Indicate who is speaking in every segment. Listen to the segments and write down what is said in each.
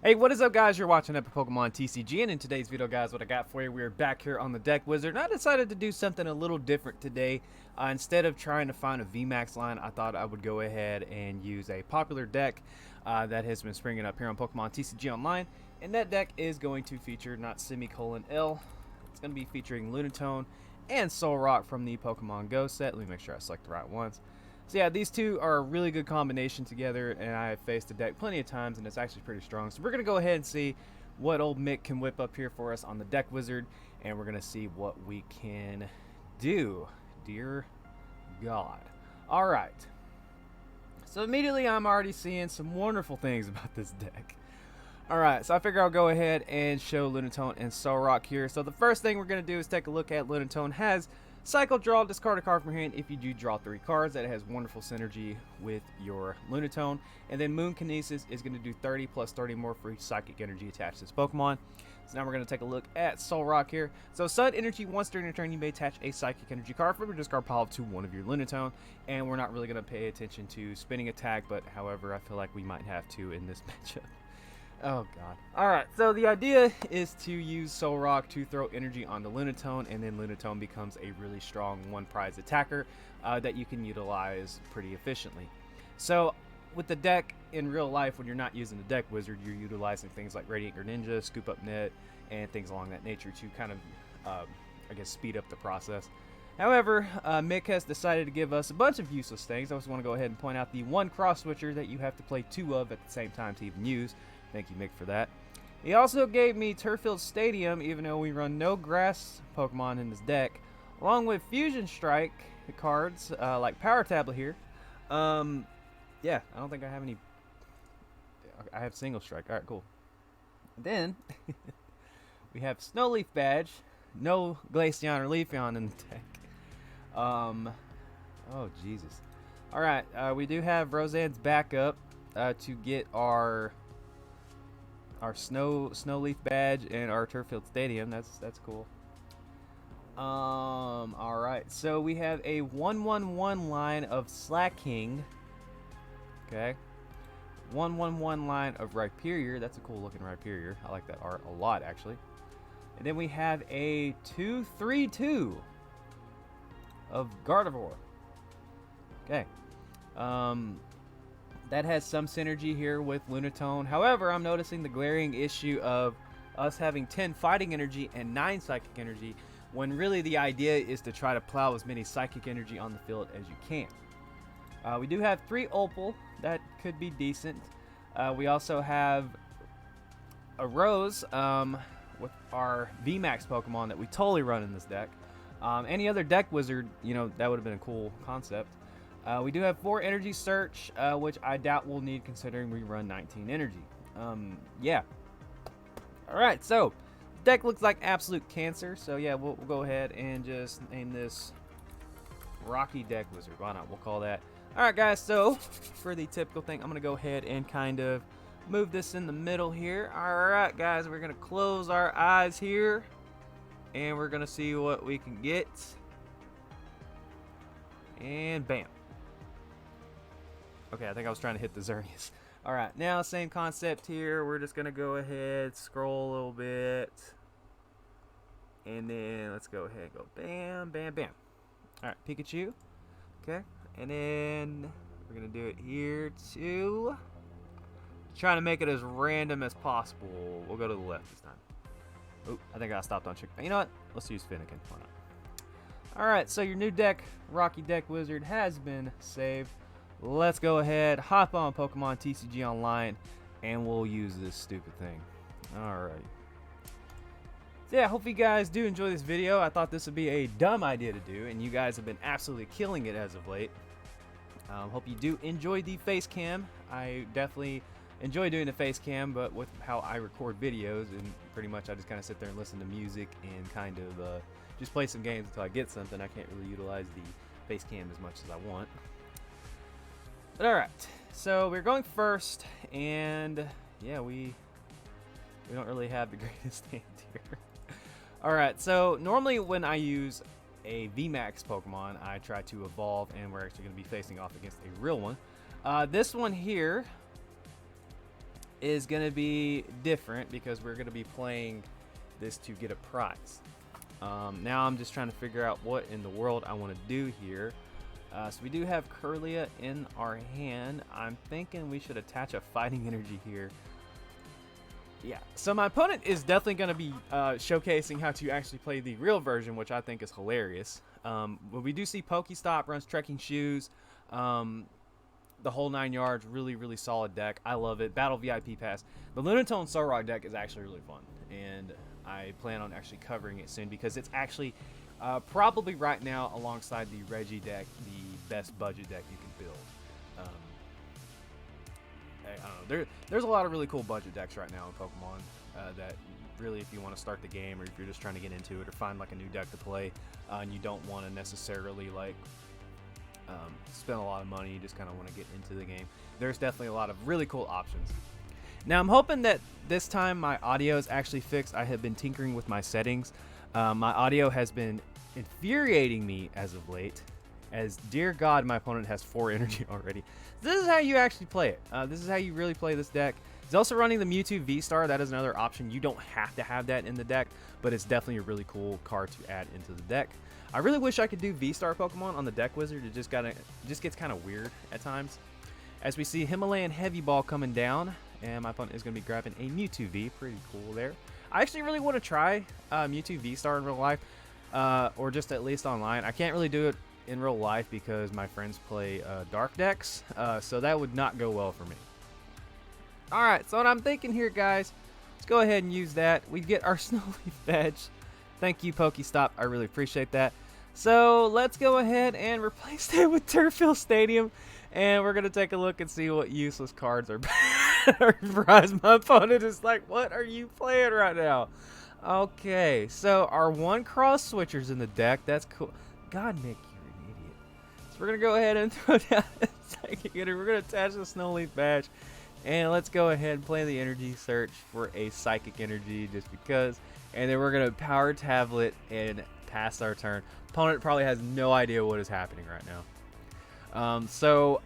Speaker 1: Hey, what is up, guys? You're watching Epic Pokemon TCG, and in today's video, guys, what I got for you, we're back here on the Deck Wizard, and I decided to do something a little different today. Instead of trying to find a VMAX line, I thought I would go ahead and use a popular deck that has been springing up here on Pokemon TCG Online, and that deck is going to feature not Semicolon L. It's going to be featuring Lunatone and Solrock from the Pokemon Go set. Let me make sure I select the right ones. So yeah, these two are a really good combination together, and I have faced the deck plenty of times, and it's actually pretty strong. So we're going to go ahead and see what old Mick can whip up here for us on the Deck Wizard, and we're going to see what we can do. Dear God. Alright. So immediately I'm already seeing some wonderful things about this deck. Alright, so I figure I'll go ahead and show Lunatone and Solrock here. So the first thing we're going to do is take a look at Lunatone has Cycle Draw, discard a card from hand if you do draw 3 cards. That has wonderful synergy with your Lunatone. And then Moon Kinesis is going to do 30 plus 30 more for each Psychic Energy attached to this Pokemon. So now we're going to take a look at Solrock here. So Sun Energy, once during your turn, you may attach a Psychic Energy card from your discard pile to one of your Lunatone. And we're not really going to pay attention to spinning attack, but however, I feel like we might have to in this matchup. Oh god. Alright, so the idea is to use Solrock to throw energy onto Lunatone, and then Lunatone becomes a really strong one-prize attacker that you can utilize pretty efficiently. So, with the deck in real life, when you're not using the Deck Wizard, you're utilizing things like Radiant Greninja, Scoop Up Net, and things along that nature to kind of, I guess, speed up the process. However, Mick has decided to give us a bunch of useless things. I just want to go ahead and point out the one cross switcher that you have to play 2 of at the same time to even use. Thank you, Mick, for that. He also gave me Turffield Stadium, even though we run no grass Pokemon in this deck, along with Fusion Strike cards, like Power Tablet here. Yeah, I don't think I have any. I have Single Strike. Alright, cool. Then, we have Snowleaf Badge, no Glaceon or Leafeon in the deck. Oh, Jesus. Alright, we do have Roseanne's backup to get our Snowleaf Badge and our Turffield Stadium. That's cool. Alright, so we have a 1-1-1 line of Slacking. Okay. 1-1-1 line of Rhyperior. That's a cool looking Rhyperior. I like that art a lot, actually. And then we have a 2-3-2 of Gardevoir. Okay. That has some synergy here with Lunatone. However, I'm noticing the glaring issue of us having 10 Fighting Energy and 9 Psychic Energy, when really the idea is to try to plow as many Psychic Energy on the field as you can. We do have 3 Opal. That could be decent. We also have a Rose with our VMAX Pokemon that we totally run in this deck. Any other Deck Wizard, you know, that would have been a cool concept. We do have 4 Energy Search, which I doubt we'll need considering we run 19 Energy. Yeah. Alright, so, deck looks like absolute cancer, so yeah, we'll go ahead and just name this Rocky Deck Wizard. Why not? We'll call that. Alright, guys, so, for the typical thing, I'm going to go ahead and kind of move this in the middle here. Alright, guys, we're going to close our eyes here, and we're going to see what we can get. And bam. Okay, I think I was trying to hit the Xerneas. Alright, now same concept here. We're just going to go ahead, scroll a little bit. And then let's go ahead and go bam, bam, bam. Alright, Pikachu. Okay, and then we're going to do it here too. Trying to make it as random as possible. We'll go to the left this time. Oh, I think I stopped on Chick. You know what? Let's use Finnegan. Why not? Alright, so your new deck, Rocky Deck Wizard, has been saved. Let's go ahead, hop on Pokemon TCG Online, and we'll use this stupid thing. Alright. So yeah, hope you guys do enjoy this video. I thought this would be a dumb idea to do, and you guys have been absolutely killing it as of late. Hope you do enjoy the face cam. I definitely enjoy doing the face cam, but with how I record videos, and pretty much I just kind of sit there and listen to music and kind of just play some games until I get something. I can't really utilize the face cam as much as I want. But alright, so we're going first, and yeah, we don't really have the greatest hand here. Alright, so normally when I use a VMAX Pokemon, I try to evolve, and we're actually going to be facing off against a real one. This one here is going to be different because we're going to be playing this to get a prize. Now I'm just trying to figure out what in the world I want to do here. So we do have Kirlia in our hand. I'm thinking we should attach a fighting energy here. Yeah, so my opponent is definitely going to be showcasing how to actually play the real version, which I think is hilarious. But we do see Pokestop, runs trekking shoes, the whole 9 yards. Really, really solid deck. I love it. Battle VIP pass. The Lunatone Solrock deck is actually really fun, and I plan on actually covering it soon because it's actually probably right now alongside the Reggie deck the best budget deck you can build. I don't know. There's a lot of really cool budget decks right now in Pokemon that really, if you want to start the game or if you're just trying to get into it or find like a new deck to play and you don't want to necessarily like spend a lot of money, you just kind of want to get into the game, there's definitely a lot of really cool options. Now I'm hoping that this time my audio is actually fixed. I have been tinkering with my settings. My audio has been infuriating me as of late, as dear God, my opponent has 4 energy already. This is how you actually play it. This is how you really play this deck. He's also running the Mewtwo V-Star. That is another option. You don't have to have that in the deck, but it's definitely a really cool card to add into the deck. I really wish I could do V-Star Pokemon on the Deck Wizard. It just gets kind of weird at times. As we see Himalayan Heavy Ball coming down, and my opponent is going to be grabbing a Mewtwo V. Pretty cool there. I actually really want to try Mewtwo V-Star in real life, or just at least online. I can't really do it in real life because my friends play dark decks, so that would not go well for me. Alright, so what I'm thinking here, guys, let's go ahead and use that. We get our Snowleaf Badge. Thank you, Pokestop. I really appreciate that. So let's go ahead and replace that with Turffield Stadium, and we're going to take a look and see what useless cards are prized. My opponent is like, what are you playing right now? Okay, so our 1 cross switcher's in the deck. That's cool. God, Nick, you're an idiot. So we're going to go ahead and throw down a Psychic Energy. We're going to attach the Snowleaf Badge. And let's go ahead and play the Energy Search for a Psychic Energy just because. And then we're going to Power Tablet and pass our turn. Opponent probably has no idea what is happening right now. So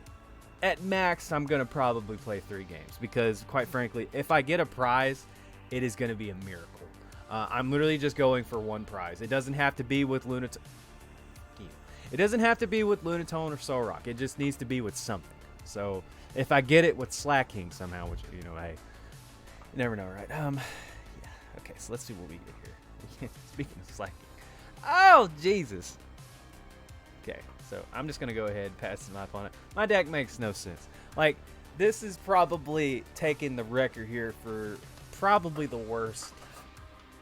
Speaker 1: at max, I'm going to probably play 3 games because, quite frankly, if I get a prize, it is going to be a miracle. I'm literally just going for 1 prize. It doesn't have to be with Lunatone. It doesn't have to be with Lunatone or Solrock. It just needs to be with something. So if I get it with Slacking somehow, which, you know, hey, you never know, right? Yeah. Okay, so let's see what we get here. Speaking of Slacking. Oh, Jesus. Okay, so I'm just going to go ahead and pass to my opponent. My deck makes no sense. Like, this is probably taking the record here for probably the worst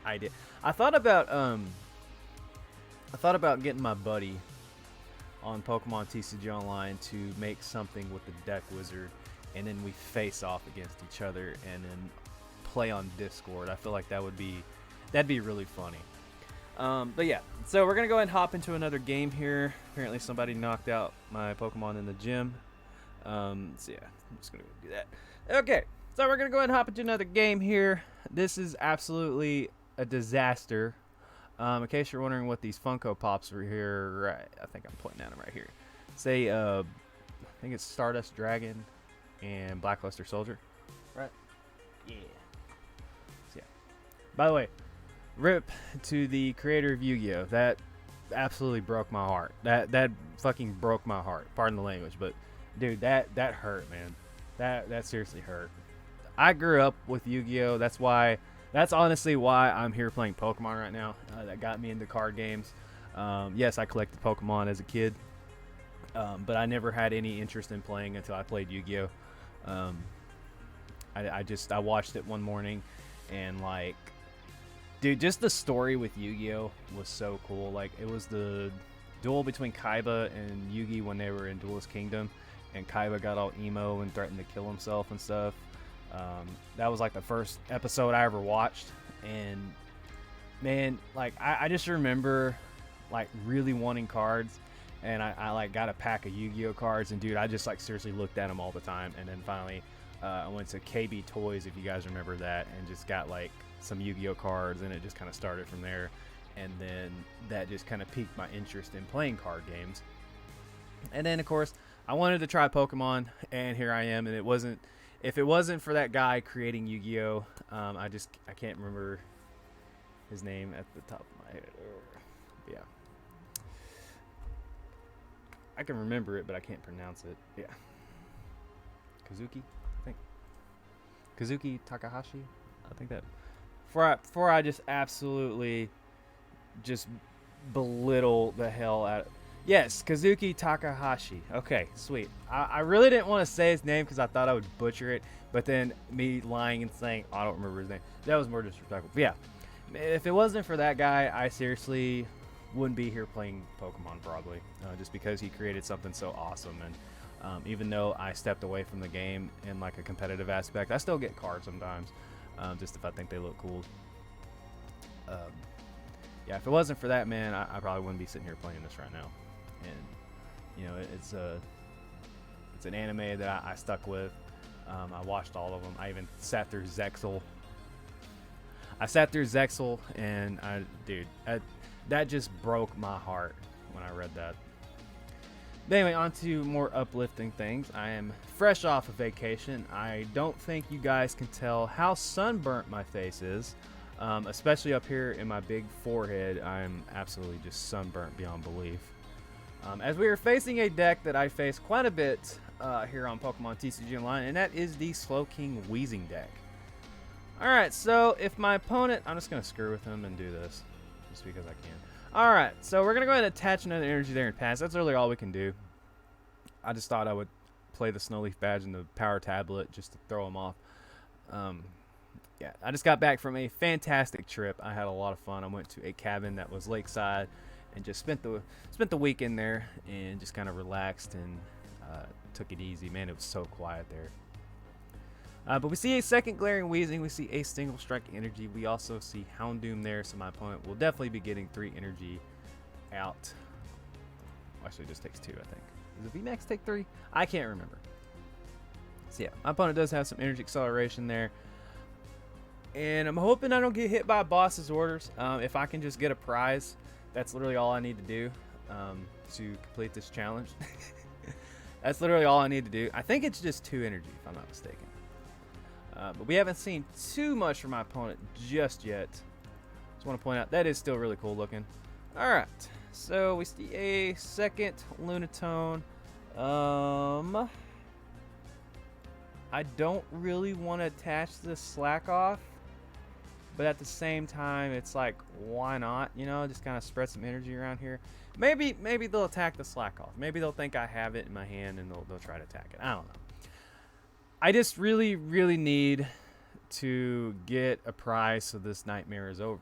Speaker 1: idea. I thought about getting my buddy on Pokemon TCG Online to make something with the Deck Wizard, and then we face off against each other and then play on Discord. I feel like that'd be really funny. But yeah, so we're gonna go ahead and hop into another game here. Apparently somebody knocked out my Pokemon in the gym. So yeah, I'm just gonna go do that. Okay, so we're gonna go ahead and hop into another game here. This is absolutely a disaster. In case you're wondering what these Funko Pops are here, right? I think I'm pointing at them right here. Say, I think it's Stardust Dragon and Blackluster Soldier, right? Yeah. So, yeah. By the way, rip to the creator of Yu-Gi-Oh! That absolutely broke my heart. That fucking broke my heart. Pardon the language, but dude, that hurt, man. That seriously hurt. I grew up with Yu-Gi-Oh! That's honestly why I'm here playing Pokemon right now. That got me into card games. Yes, I collected Pokemon as a kid, but I never had any interest in playing until I played Yu-Gi-Oh! I watched it one morning, and like, dude, just the story with Yu-Gi-Oh! Was so cool. Like, it was the duel between Kaiba and Yugi when they were in Duelist Kingdom, and Kaiba got all emo and threatened to kill himself and stuff. That was like the first episode I ever watched, and man, like I just remember like really wanting cards, and I like got a pack of Yu-Gi-Oh cards, and dude, I just like seriously looked at them all the time, and then finally I went to KB Toys, if you guys remember that, and just got like some Yu-Gi-Oh cards, and it just kind of started from there, and then that just kind of piqued my interest in playing card games. And then of course I wanted to try Pokemon, and here I am, and it wasn't If it wasn't for that guy creating Yu-Gi-Oh, I can't remember his name at the top of my head. Yeah, I can remember it, but I can't pronounce it. Yeah, Kazuki, I think. Kazuki Takahashi, I think that. Before I just absolutely just belittle the hell out of. Yes, Kazuki Takahashi. Okay, sweet. I really didn't want to say his name because I thought I would butcher it, but then me lying and saying, oh, I don't remember his name, that was more disrespectful. But yeah, if it wasn't for that guy, I seriously wouldn't be here playing Pokemon probably, just because he created something so awesome. And even though I stepped away from the game in like a competitive aspect, I still get cards sometimes, just if I think they look cool. Yeah, if it wasn't for that, man, I probably wouldn't be sitting here playing this right now. And you know, it's an anime that I stuck with. I watched all of them. I even sat through Zexal. And that just broke my heart when I read that. But anyway, on to more uplifting things. I am fresh off of vacation. I don't think you guys can tell how sunburnt my face is, especially up here in my big forehead. I'm absolutely just sunburnt beyond belief. As we are facing a deck that I face quite a bit here on Pokemon TCG Online, and that is the Slowking Weezing deck. Alright, so if my opponent... I'm just going to screw with him and do this, just because I can. Alright, so we're going to go ahead and attach another energy there and pass. That's really all we can do. I just thought I would play the Snowleaf Badge and the Power Tablet just to throw him off. Yeah, I just got back from a fantastic trip. I had a lot of fun. I went to a cabin that was lakeside and just spent the weekend there and just kind of relaxed and took it easy. Man, it was so quiet there. But we see a second Glaring Weezing. We see a single strike energy. We also see Houndoom there, so my opponent will definitely be getting 3 energy out. Well, actually, it just takes 2, I think. Does the VMAX take 3? I can't remember. So yeah, my opponent does have some energy acceleration there. And I'm hoping I don't get hit by boss's orders. If I can just get a prize, that's literally all I need to do to complete this challenge. That's literally all I need to do. I think it's just 2 energy, if I'm not mistaken. But we haven't seen too much from my opponent just yet. Just want to point out that is still really cool looking. Alright, so we see a second Lunatone. I don't really want to attach the Slack Off, but at the same time, it's like, why not? You know, just kind of spread some energy around here. Maybe they'll attack the Slack Off. Maybe they'll think I have it in my hand and they'll try to attack it. I don't know. I just really, really need to get a prize so this nightmare is over.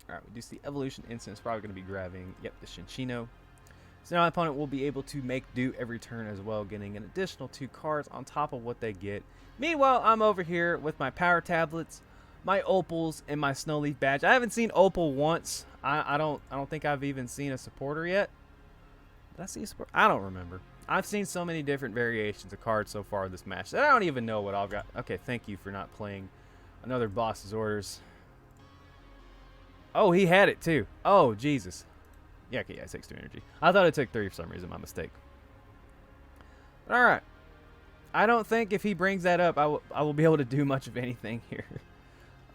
Speaker 1: Alright, we do see Evolution Instance. Probably going to be grabbing, yep, the Shinchino. So now my opponent will be able to make do every turn as well, getting an additional 2 cards on top of what they get. Meanwhile, I'm over here with my Power Tablets, my Opals, and my Snowleaf Badge. I haven't seen Opal once. I don't think I've even seen a supporter yet. Did I see a supporter? I don't remember. I've seen so many different variations of cards so far in this match that I don't even know what I've got. Okay, thank you for not playing another boss's orders. Oh, he had it too. Oh, Jesus. Yeah, okay, yeah, it takes 2 energy. I thought it took 3 for some reason. My mistake. Alright. I don't think if he brings that up, I will be able to do much of anything here.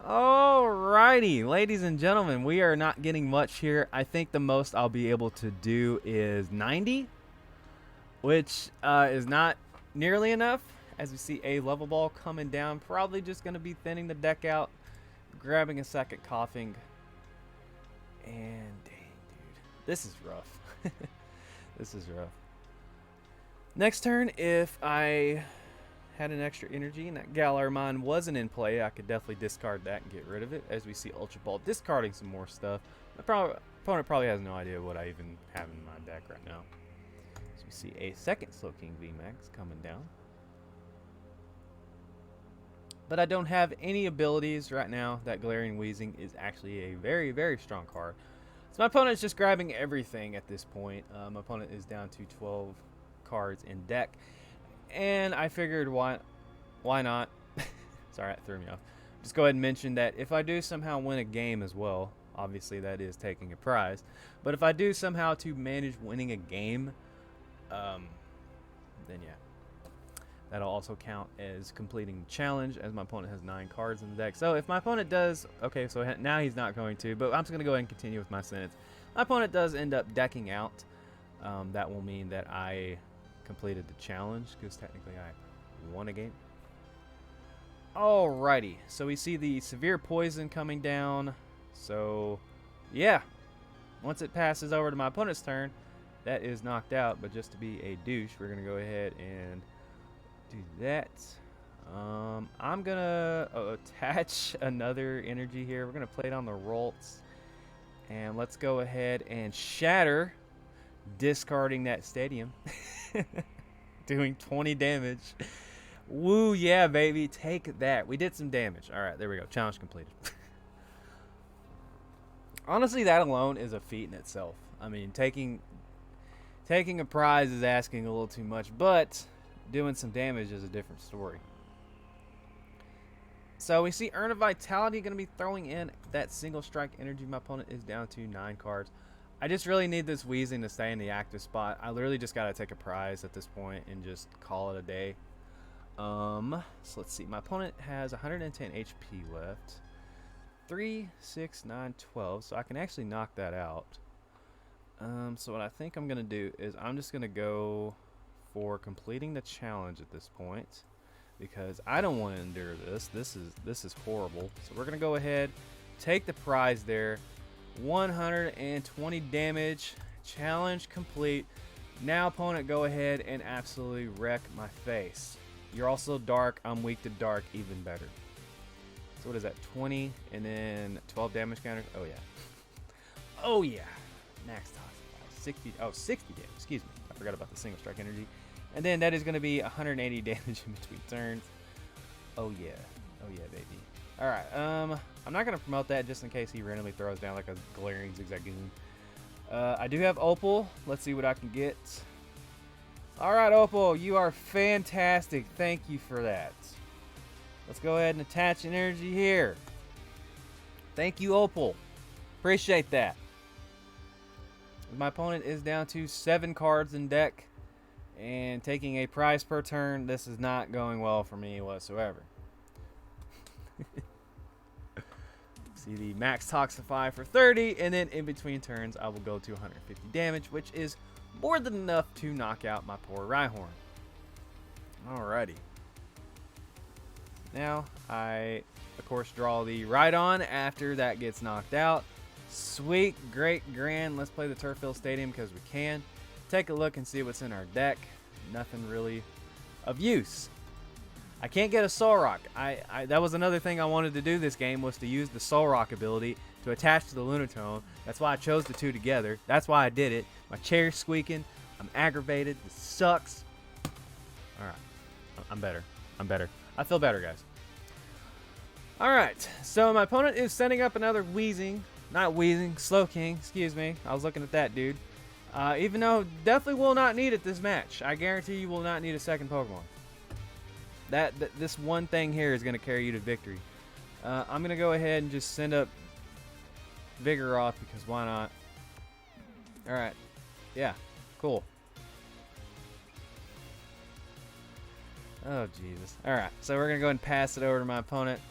Speaker 1: Alrighty, ladies and gentlemen, we are not getting much here. I think the most I'll be able to do is 90, which is not nearly enough. As we see a level ball coming down, probably just going to be thinning the deck out, grabbing a second Coughing, and dang, dude, this is rough. This is rough. Next turn, if I had an extra energy and that Galarmon wasn't in play, I could definitely discard that and get rid of it. As we see Ultra Ball discarding some more stuff. My opponent probably has no idea what I even have in my deck right now. So we see a second Slowking VMAX coming down. But I don't have any abilities right now. That Glaring Weezing is actually a very, very strong card. So my opponent is just grabbing everything at this point. My opponent is down to 12 cards in deck. And I figured why not? Sorry, that threw me off. Just go ahead and mention that if I do somehow win a game as well, obviously that is taking a prize. But if I do somehow to manage winning a game, then yeah. That'll also count as completing the challenge, as my opponent has 9 cards in the deck. So if my opponent does, okay, so now he's not going to, but I'm just going to go ahead and continue with my sentence. My opponent does end up decking out. That will mean that I completed the challenge, because technically I won a game. Alrighty, so we see the severe poison coming down. So, yeah. Once it passes over to my opponent's turn, that is knocked out. But just to be a douche, we're going to go ahead and do that. I'm going to attach another energy here. We're going to play it on the Ralts. And let's go ahead and shatter, discarding that stadium. Doing 20 damage. Woo, yeah, baby. Take that. We did some damage. All right, there we go. Challenge completed. Honestly, that alone is a feat in itself. I mean, taking a prize is asking a little too much, but doing some damage is a different story. So we see Urn of Vitality going to be throwing in that single strike energy. My opponent is down to 9 cards. I just really need this Weezing to stay in the active spot. I literally just got to take a prize at this point and just call it a day. So let's see. My opponent has 110 HP left. 3, 6, 9, 12. So I can actually knock that out. So what I think I'm going to do is I'm just going to go for completing the challenge at this point, because I don't want to endure this. This is horrible. So we're going to go ahead, take the prize there. 120 damage. Challenge complete. Now opponent, go ahead and absolutely wreck my face. You're also dark. I'm weak to dark. Even better. So what is that? 20 and then 12 damage counters. Oh yeah. Oh yeah. Max toss. 60. Oh, 60 damage. Excuse me. I forgot about the single strike energy. And then that is going to be 180 damage in between turns. Oh yeah. Oh yeah, baby. All right. I'm not going to promote that just in case he randomly throws down like a glaring Zigzagoon. I do have Opal. Let's see what I can get. All right, Opal, you are fantastic. Thank you for that. Let's go ahead and attach an energy here. Thank you, Opal. Appreciate that. My opponent is down to 7 cards in deck and taking a prize per turn. This is not going well for me whatsoever. See the max Toxify for 30, and then in between turns I will go to 150 damage, which is more than enough to knock out my poor Rhyhorn. Alrighty. Now I, of course, draw the Rhydon after that gets knocked out. Sweet, great, grand. Let's play the Turffield Stadium because we can. Take a look and see what's in our deck. Nothing really of use. I can't get a Solrock. That was another thing I wanted to do this game, was to use the Solrock ability to attach to the Lunatone. That's why I chose the two together. That's why I did it. My chair's squeaking. I'm aggravated. This sucks. Alright. I'm better. I'm better. I feel better, guys. Alright. So my opponent is setting up another Weezing. Not Weezing. Slowking. Excuse me. I was looking at that dude. Even though definitely will not need it this match. I guarantee you will not need a second Pokemon. This one thing here is going to carry you to victory. I'm going to go ahead and just send up Vigoroth because why not? Alright. Yeah. Cool. Oh, Jesus. Alright. So we're going to go ahead and pass it over to my opponent.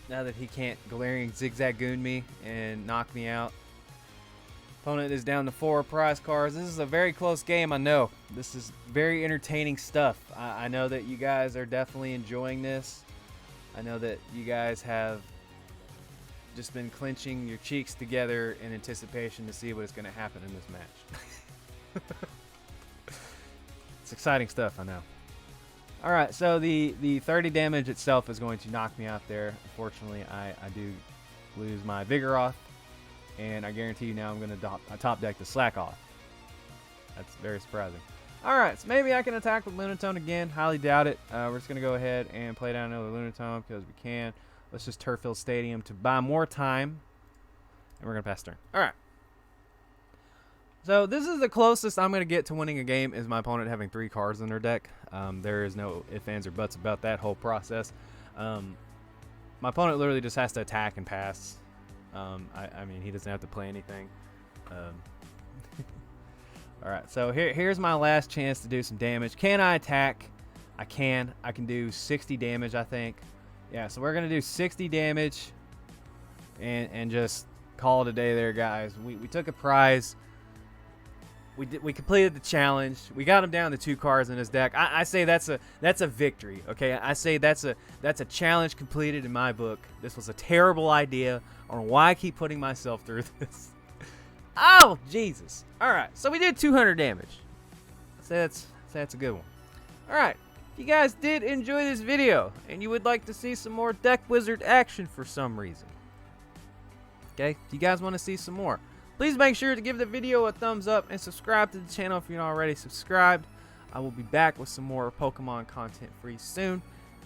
Speaker 1: Now that he can't glaring Zigzagoon me and knock me out. Opponent is down to 4 prize cards. This is a very close game, I know. This is very entertaining stuff. I know that you guys are definitely enjoying this. I know that you guys have just been clenching your cheeks together in anticipation to see what is going to happen in this match. It's exciting stuff, I know. Alright, so the 30 damage itself is going to knock me out there. Unfortunately, I do lose my Vigoroth. And I guarantee you now I'm going to top deck the Slack Off. That's very surprising. Alright, so maybe I can attack with Lunatone again. Highly doubt it. We're just going to go ahead and play down another Lunatone because we can. Let's just Turffield Stadium to buy more time. And we're going to pass turn. Alright. So this is the closest I'm going to get to winning a game, is my opponent having 3 cards in their deck. There is no ifs, ands, or buts about that whole process. My opponent literally just has to attack and pass. I mean, he doesn't have to play anything. Alright, so here's my last chance to do some damage. Can I attack? I can. I can do 60 damage, I think. Yeah, so we're going to do 60 damage and just call it a day there, guys. We took a prize. We completed the challenge. We got him down to 2 cards in his deck. I say that's a victory, okay? I say that's a challenge completed in my book. This was a terrible idea. I don't know why I keep putting myself through this. Oh, Jesus. All right, so we did 200 damage. Say that's a good one. All right, if you guys did enjoy this video and you would like to see some more Deck Wizard action for some reason, okay, if you guys want to see some more, please make sure to give the video a thumbs up and subscribe to the channel if you're not already subscribed. I will be back with some more Pokemon content for you soon.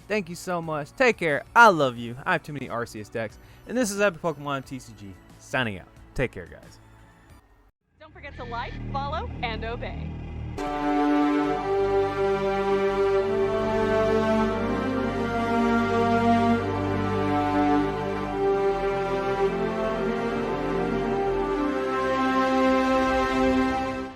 Speaker 1: Thank you so much. Take care. I love you. I have too many Arceus decks. And this is Epic Pokemon TCG signing out. Take care, guys.
Speaker 2: Don't forget to like, follow, and obey.